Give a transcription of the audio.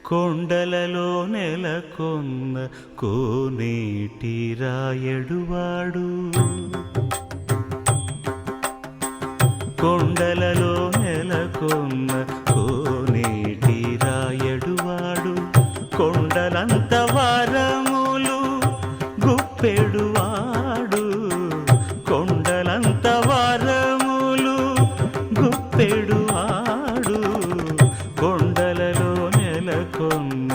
కొండలలో నెలకొన్న కోనేటి రాయడువాడు కొండలలో నెలకొన్న కోనేటి రాయడువాడు కొండలంత వారములు గుప్పెడువాడు కొండలంత వారములు గుప్పెడువాడు కొండలలో నెలకొన్న